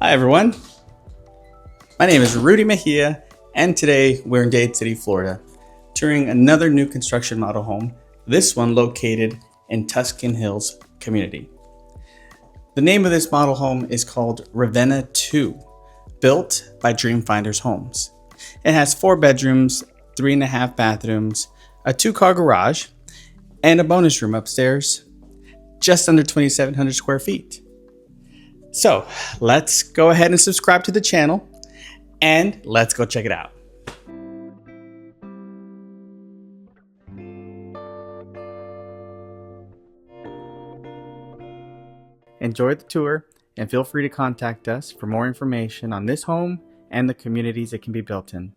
Hi everyone, my name is Rudy Mejia and today we're in Dade City, Florida, touring another new construction model home, this one located in Tuscan Hills community. The name of this model home is called Ravenna II, built by Dreamfinders Homes. It has 4 bedrooms, 3.5 bathrooms, a 2-car garage, and a bonus room upstairs, just under 2,700 square feet. So let's go ahead and subscribe to the channel and let's go check it out. Enjoy the tour and feel free to contact us for more information on this home and the communities it can be built in.